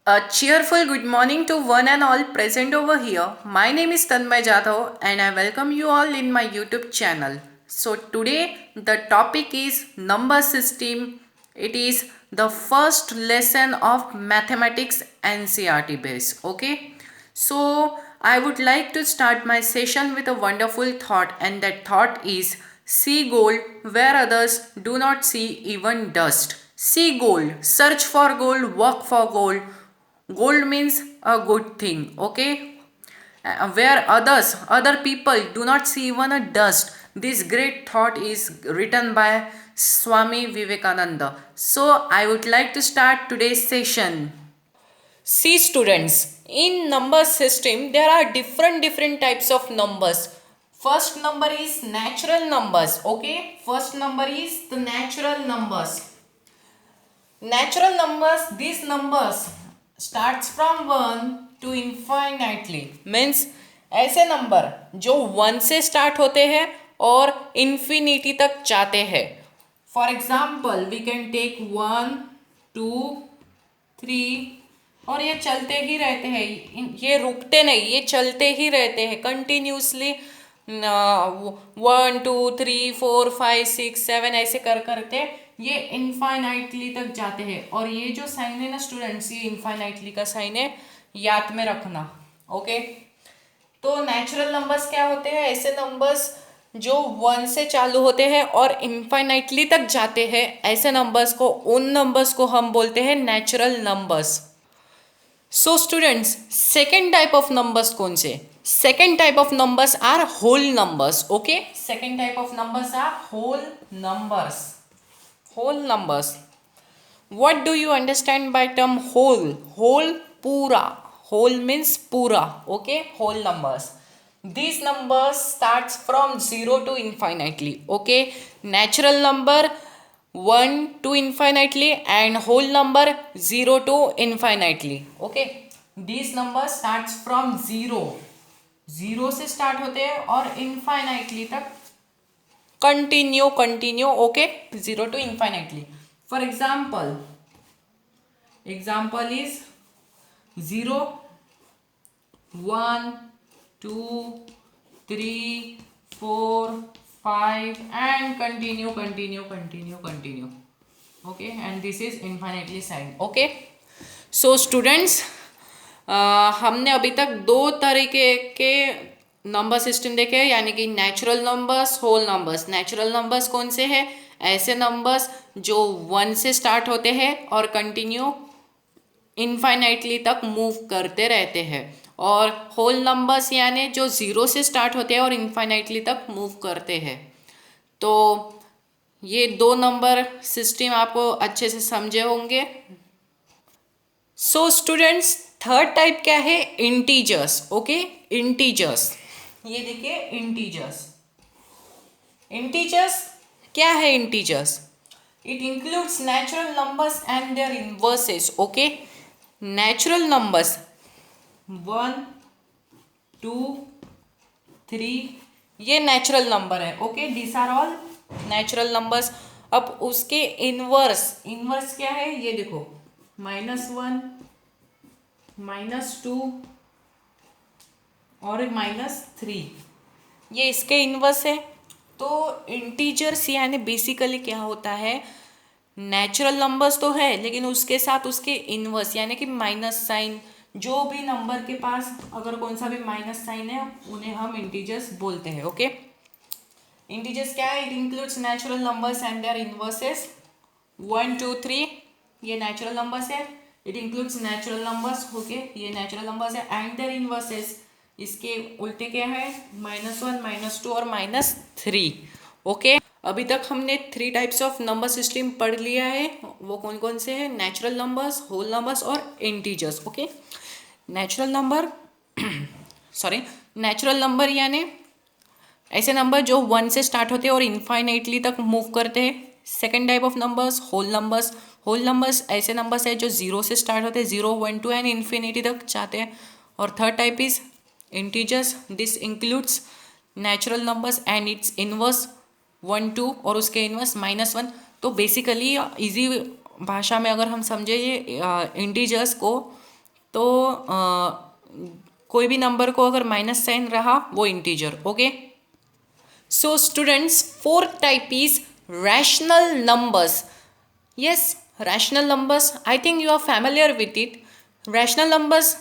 A cheerful good morning to one and all present over here. My name is Tanmay Jadhav and I welcome you all in my YouTube channel. So today the topic is number system. It is the first lesson of mathematics NCERT base. Okay. So I would like to start my session with a wonderful thought, and that thought is see gold where others do not see even dust. See gold, search for gold, work for gold. Gold means a good thing, okay? Where other people do not see even a dust. This great thought is written by Swami Vivekananda. So I would like to start today's session. See students, in number system there are different types of numbers. First number is natural numbers, okay? First number is the natural numbers. Natural numbers, these numbers starts from 1 to infinitely, means ऐसे number जो 1 से start होते हैं और infinity तक जाते हैं. For example we can take 1 2 3 और ये चलते ही रहते हैं, ये रुकते नहीं, ये चलते ही रहते हैं कंटिन्यूसली. 1 2 3 4 5 6 7 ऐसे कर करते ये इनफाइनाइटली तक जाते हैं. और ये जो साइन है ना स्टूडेंट्स, ये इनफाइनाइटली का साइन है, याद में रखना. ओके, तो नेचुरल नंबर्स क्या होते हैं? ऐसे नंबर्स जो 1 से चालू होते हैं और इनफाइनाइटली तक जाते हैं. ऐसे नंबर्स को, उन नंबर्स को हम बोलते हैं natural numbers. So students, second type of numbers कौन से? Second type of numbers are whole numbers. Okay, second type of numbers are whole numbers. Whole numbers. What do you understand by term whole? Whole, pura. Whole means pura. Okay, whole numbers. These numbers starts from 0 to infinitely. Okay, natural number 1 to infinitely and whole number 0 to infinitely. Okay, these numbers starts from 0. 0 से start होते हैं और infinitely तक continue, okay, 0 to infinitely. For example is 0 1 2 3 4 5 and continue. Okay, and this is infinitely sign. Okay, so students, हमने अभी तक दो तरीके के नंबर सिस्टम देखे, यानी कि natural numbers, whole numbers. Natural numbers कौन से हैं? ऐसे नंबर्स जो 1 से स्टार्ट होते हैं और कंटिन्यू इनफाइनाइटली तक मूव करते रहते हैं. और होल नंबर्स यानी जो 0 से स्टार्ट होते हैं और इनफाइनाइटली तक मूव करते हैं. तो ये दो नंबर सिस्टम आपको अच्छे से समझे होंगे. सो स्टूडेंट्स, थर्ड टाइप क्या है? इंटीजर्स. Okay, integers. ये देखिए इंटीजर्स. इंटीजर्स क्या है? Integers, it includes natural numbers and their inverses. Okay, natural numbers 1 2 3 ये नेचुरल नंबर है. Okay, these are all natural numbers. अब उसके इनवर्स क्या है? ये देखो, -1 -2 और -3, ये इसके इनवर्स है. तो इंटीजर्स यानी बेसिकली क्या होता है? नेचुरल नंबर्स तो है लेकिन उसके साथ उसके इनवर्स यानी कि माइनस साइन. जो भी नंबर के पास अगर कौन सा भी माइनस साइन है उन्हें हम इंटीजर्स बोलते हैं. ओके, इंटीजर्स क्या है? It includes natural numbers and their inverses. 1 2 3 ये नेचुरल नंबर्स है. It includes natural numbers. Okay, ये नेचुरल नंबर्स है एंड देयर इनवर्सेस. इसके उल्टे क्या है? -1 -2 और -3. ओके, अभी तक हमने 3 टाइप्स ऑफ नंबर सिस्टम पढ़ लिया है. वो कौन कौन से हैं? नेचुरल नंबर्स, होल नंबर्स और integers. Okay, natural number natural number यानी ऐसे नंबर जो 1 से स्टार्ट होते हैं और इनफाइनाइटली तक मूव करते हैं. Second type of numbers whole numbers. Whole numbers ऐसे नंबर्स है जो 0 से स्टार्ट होते हैं, 0 1 2 एंड इन्फिनिटी तक जाते हैं. और third type is integers. This includes natural numbers and its inverse 1 2 और उसके इनवर्स -1. तो बेसिकली इजी भाषा में अगर हम समझे ये इंटीजर्स को, तो कोई भी नंबर को अगर माइनस साइन रहा वो integer. Okay. So students, fourth type is rational numbers. Yes, rational numbers. I think you are familiar with it. Rational numbers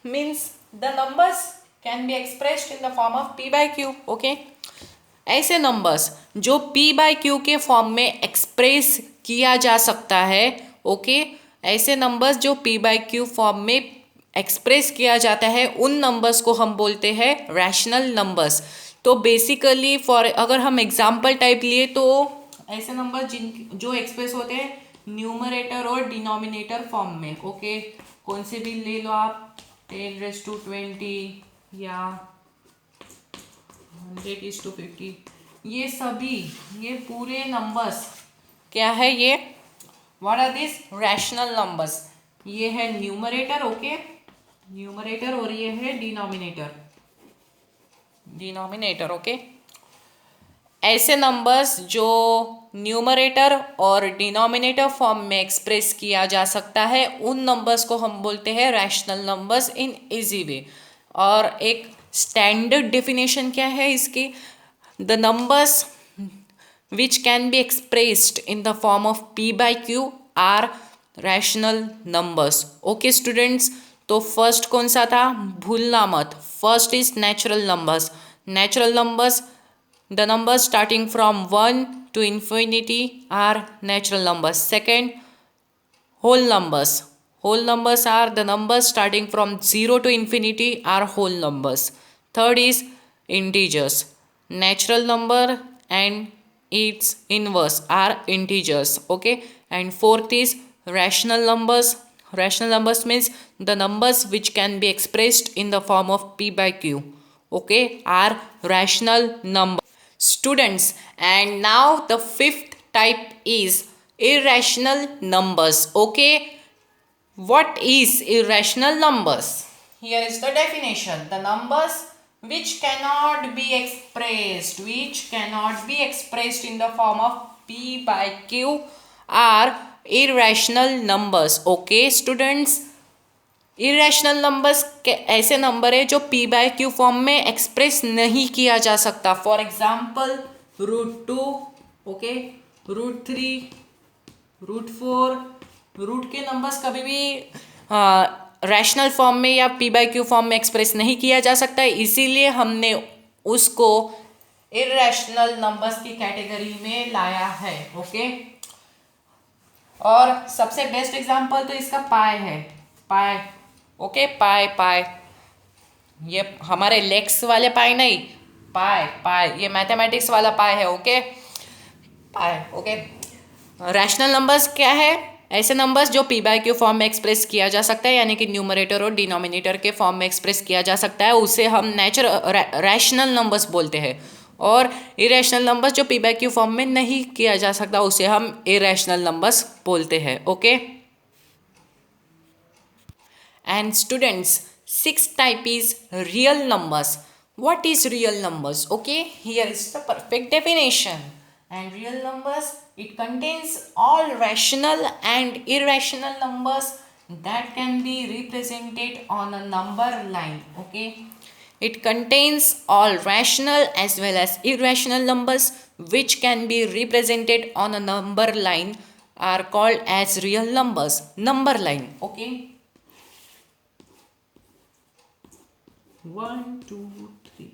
means the numbers can be expressed in the form of p by q. Okay. ऐसे numbers जो p by q के form में express किया जा सकता है. Okay. ऐसे numbers जो p by q फॉर्म में एक्सप्रेस किया जाता है उन नंबर्स को हम बोलते हैं रैशनल नंबर्स. तो बेसिकली फॉर अगर हम एग्जाम्पल टाइप लिए तो ऐसे नंबर जिन जो एक्सप्रेस होते हैं न्यूमरेटर और डिनोमिनेटर फॉर्म में. ओके. कौन से भी ले लो आप, 10⁻20 या 100:50, ये सभी ये पूरे नंबर्स क्या है, ये what are this rational numbers. ये है न्यूमरेटर. ओके. न्यूमरेटर और ये है डिनोमिनेटर. ओके. ऐसे नंबर्स जो न्यूमरेटर और डिनोमिनेटर फॉर्म में एक्सप्रेस किया जा सकता है उन नंबर्स को हम बोलते हैं rational numbers in easy way. और एक स्टैंडर्ड डेफिनेशन क्या है इसकी, the numbers which can be expressed in the form of p by q are rational numbers. Okay students. तो फर्स्ट कौन सा था, भूलना मत. First is natural numbers. Natural numbers, the numbers starting from 1 to infinity are natural numbers. Second, whole numbers. Whole numbers are the numbers starting from 0 to infinity are whole numbers. Third is integers. Natural number and its inverse are integers. Okay. And fourth is rational numbers. Rational numbers means the numbers which can be expressed in the form of p by q. Okay, are rational numbers. Students, and now the fifth type is irrational numbers. Okay, what is irrational numbers? Here is the definition. The numbers which cannot be expressed in the form of p by q are irrational numbers. Okay students, irrational numbers ऐसे number है जो p by q form में express नहीं किया जा सकता. For example √2. Okay. √3, √4, root के numbers कभी भी रैशनल फॉर्म में या p by q फॉर्म में एक्सप्रेस नहीं किया जा सकता है, इसीलिए हमने उसको इरेशनल नंबर्स की कैटेगरी में लाया है. ओके. और सबसे बेस्ट एग्जाम्पल तो इसका पाई है. पाई. ओके. पाई ये हमारे लेक्स वाले पाई नहीं, पाई ये मैथमेटिक्स वाला पाई है. ओके. पाई. ओके. रैशनल नंबर्स क्या है, ऐसे नंबर्स जो p by q फॉर्म में एक्सप्रेस किया जा सकता है, यानी कि न्यूमरेटर और डिनोमिनेटर के फॉर्म में एक्सप्रेस किया जा सकता है, उसे हम रैशनल नंबर्स बोलते हैं. और इरेशनल नंबर्स जो p by q फॉर्म में नहीं किया जा सकता उसे हम इरेशनल नंबर्स बोलते हैं. Okay. And students, sixth type is real numbers. What is real numbers? Okay, here is the perfect definition. And real numbers, it contains all rational and irrational numbers that can be represented on a number line. Okay, it contains all rational as well as irrational numbers which can be represented on a number line are called as real numbers. Number line. Okay. 1, 2, 3.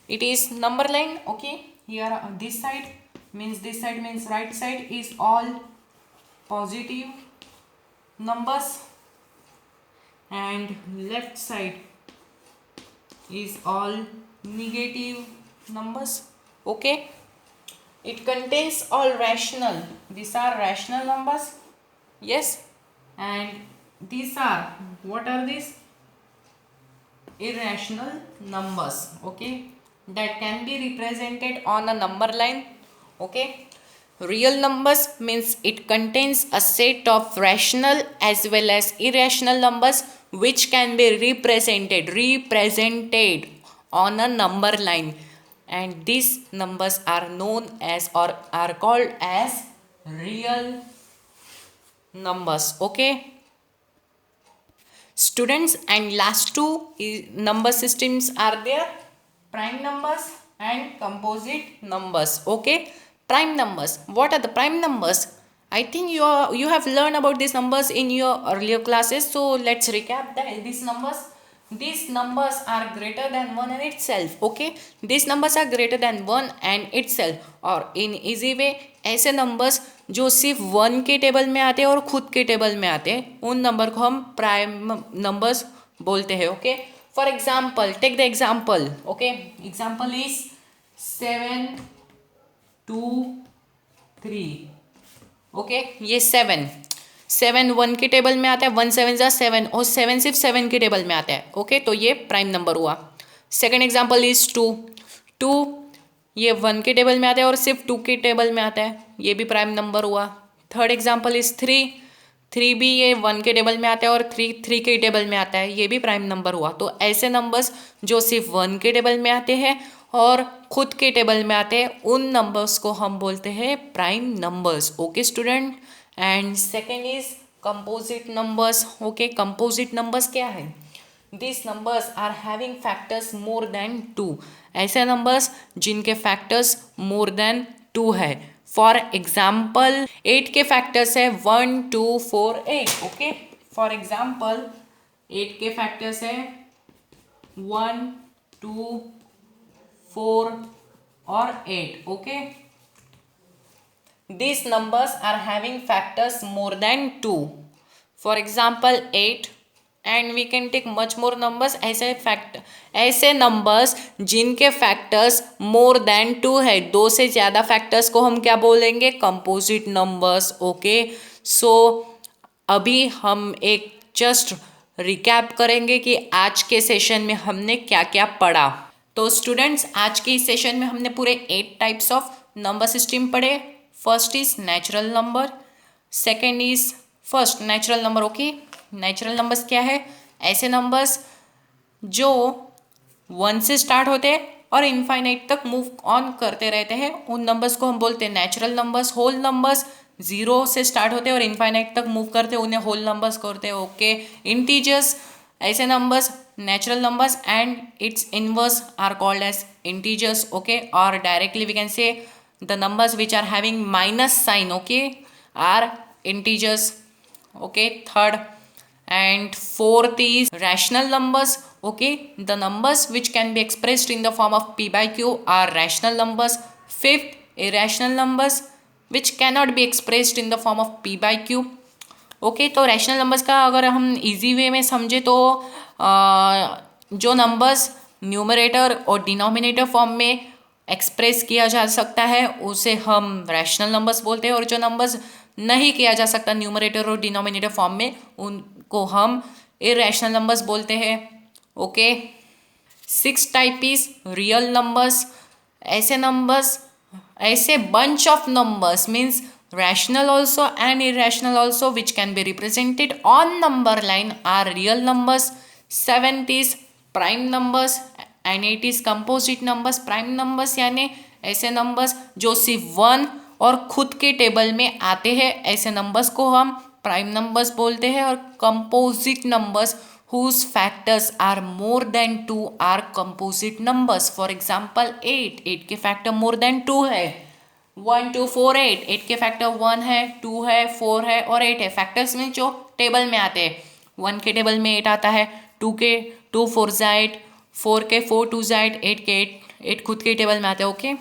It is number line. Okay. Here this side means right side is all positive numbers and left side is all negative numbers. Okay. It contains all rational. These are rational numbers. Yes. And these are, what are these? Irrational numbers. Okay. That can be represented on a number line. Okay. Real numbers means it contains a set of rational as well as irrational numbers which can be represented on a number line. and these numbers are known as or are called as real numbers. Okay students, and last two number systems are there, prime numbers and composite numbers. Okay, prime numbers. What are the prime numbers? I think you have learned about these numbers in your earlier classes, so let's recap these numbers. These numbers are greater than 1 and itself. Okay, these numbers are greater than 1 and itself, और in easy way ऐसे numbers जो सिर्फ 1 के table में आते हैं और खुद के टेबल में आते हैं, उन नंबर को हम प्राइम नंबर्स बोलते हैं. Okay, for example take the example. Okay, example is 7 2 3. Okay, ये 7 1 के टेबल में आता है, 1 7 जा 7, और 7 सिर्फ 7 के टेबल में आता है. ओके, तो ये प्राइम नंबर हुआ. सेकेंड एग्जाम्पल इज 2 ये 1 के टेबल में आता है और सिर्फ 2 के टेबल में आता है, ये भी प्राइम नंबर हुआ. थर्ड एग्जाम्पल इज 3 भी ये 1 के टेबल में आता है और 3 के टेबल में आता है, ये भी प्राइम नंबर हुआ. तो ऐसे नंबर्स जो सिर्फ 1 के टेबल में आते हैं और खुद के टेबल में आते हैं, उन नंबर्स को हम बोलते हैं prime numbers. Okay student, and second is composite numbers. Okay, composite numbers क्या है? These numbers are having factors more than 2. ऐसे नंबर्स जिनके फैक्टर्स मोर देन 2 है. फॉर एग्जाम्पल 8 के फैक्टर्स है 1 2 4 8. ओके, फॉर एग्जाम्पल 8 के फैक्टर्स है 1 2 4 और 8. Okay, these numbers are having factors more than 2. For example 8, and we can take much more numbers. ऐसे numbers जिनके फैक्टर्स मोर देन 2 है, 2 से ज़्यादा फैक्टर्स को हम क्या बोलेंगे? Composite numbers. ओके, सो अभी हम एक जस्ट रिकैप करेंगे कि आज के सेशन में हमने क्या क्या पढ़ा. तो स्टूडेंट्स, आज के इस सेशन में हमने पूरे 8 टाइप्स ऑफ नंबर सिस्टम पढ़े. First is natural number, second is first natural number. Okay, natural numbers क्या है? ऐसे नंबर्स जो 1 से स्टार्ट होते हैं और इनफाइनाइट तक मूव ऑन करते रहते हैं, उन नंबर्स को हम बोलते हैं नेचुरल नंबर्स. होल नंबर्स 0 से स्टार्ट होते हैं और इनफाइनाइट तक मूव करते हैं, उन्हें होल नंबर्स कहते हैं. ओके, इंटीजर्स ऐसे numbers natural numbers and its inverse are called as integers. Okay, और directly we can say the numbers which are having minus sign, okay, are integers. Okay, third and fourth is rational numbers. Okay, the numbers which can be expressed in the form of p by q are rational numbers. Fifth, irrational numbers which cannot be expressed in the form of p by q. Okay, तो rational numbers का अगर हम easy way में समझे तो जो numbers numerator और denominator form में एक्सप्रेस किया जा सकता है उसे हम रैशनल नंबर्स बोलते हैं, और जो नंबर्स नहीं किया जा सकता न्यूमरेटर और डिनोमिनेटर फॉर्म में, उनको हम इरेशनल नंबर्स बोलते हैं. Okay, 6 type is real numbers. ऐसे नंबर्स, ऐसे bunch of numbers means rational also and irrational also which can be represented on number line are real numbers. 7th is prime numbers and 8 is composite numbers. prime numbers यानी ऐसे numbers जो सिर्फ 1 और खुद के table में आते हैं, ऐसे नंबर्स को हम प्राइम नंबर्स बोलते हैं. और composite numbers whose factors are more than 2 are composite numbers. For example 8 के फैक्टर मोर देन 2 है. 1 2 4 8 के फैक्टर 1 है, 2 है, 4 है और 8 है. फैक्टर्स में जो टेबल में आते हैं, 1 के टेबल में 8 आता है, 2 के 2 4 जा 8, 4 के 4 2 जा 8, 8 के 8 खुद के टेबल में आते हैं. Okay,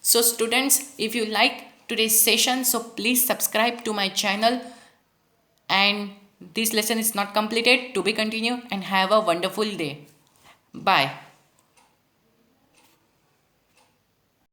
so students, if you like today's session, so please subscribe to my channel, and this lesson is not completed, to be continued, and have a wonderful day. Bye.